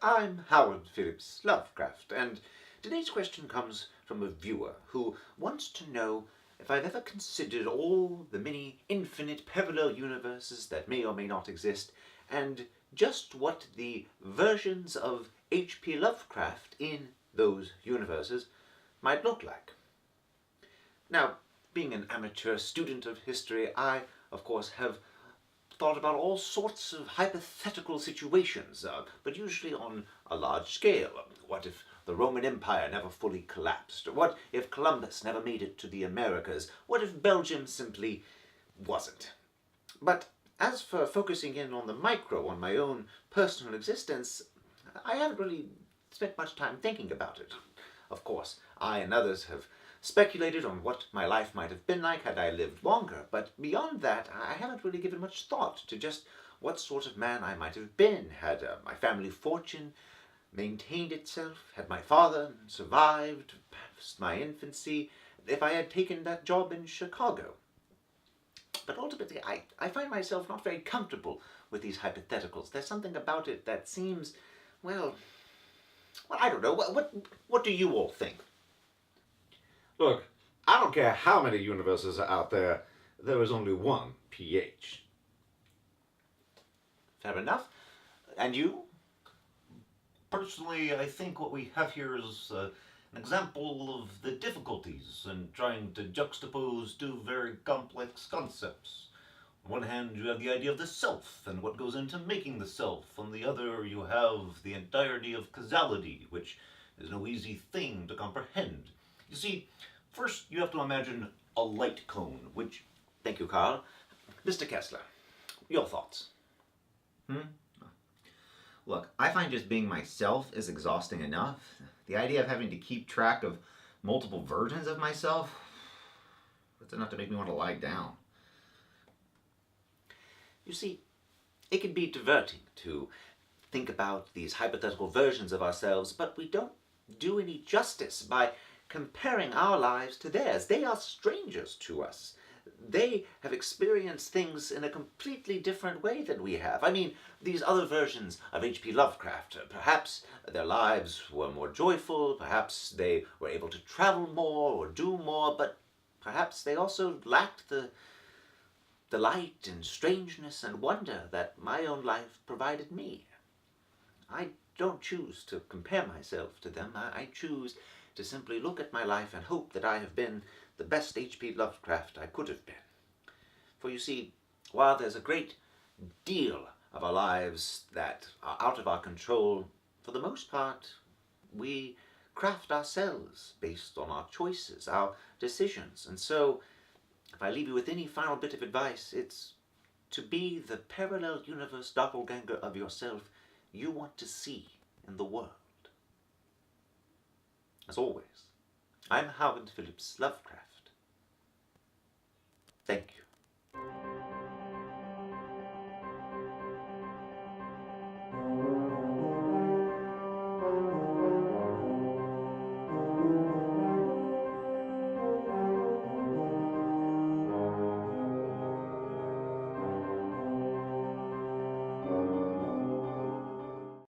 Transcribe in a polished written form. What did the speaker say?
I'm Howard Phillips Lovecraft, and today's question comes from a viewer who wants to know if I've ever considered all the many infinite parallel universes that may or may not exist, and just what the versions of H.P. Lovecraft in those universes might look like. Now, being an amateur student of history, I, of course, have thought about all sorts of hypothetical situations, but usually on a large scale. What if the Roman Empire never fully collapsed? What if Columbus never made it to the Americas? What if Belgium simply wasn't? But as for focusing in on the micro, on my own personal existence, I haven't really spent much time thinking about it. Of course, I and others have speculated on what my life might have been like had I lived longer, but beyond that, I haven't really given much thought to just what sort of man I might have been had my family fortune maintained itself, had my father survived past my infancy, if I had taken that job in Chicago. But ultimately, I find myself not very comfortable with these hypotheticals. There's something about it that seems, well, I don't know. What do you all think? Look, I don't care how many universes are out there, there is only one PH. Fair enough. And you? Personally, I think what we have here is an example of the difficulties in trying to juxtapose two very complex concepts. On one hand, you have the idea of the self and what goes into making the self. On the other, you have the entirety of causality, which is no easy thing to comprehend. You see, first you have to imagine a light cone, which... Thank you, Carl. Mr. Kessler, your thoughts? Look, I find just being myself is exhausting enough. The idea of having to keep track of multiple versions of myself, that's enough to make me want to lie down. You see, it can be diverting to think about these hypothetical versions of ourselves, but we don't do any justice by comparing our lives to theirs. They are strangers to us. They have experienced things in a completely different way than we have. I mean, these other versions of H.P. Lovecraft, perhaps their lives were more joyful, perhaps they were able to travel more or do more, but perhaps they also lacked the delight and strangeness and wonder that my own life provided me. I don't choose to compare myself to them. I choose to simply look at my life and hope that I have been the best H.P. Lovecraft I could have been. For you see, while there's a great deal of our lives that are out of our control, for the most part, we craft ourselves based on our choices, our decisions. And so, if I leave you with any final bit of advice, it's to be the parallel universe doppelganger of yourself you want to see in the world. As always, I'm Howard Phillips Lovecraft. Thank you.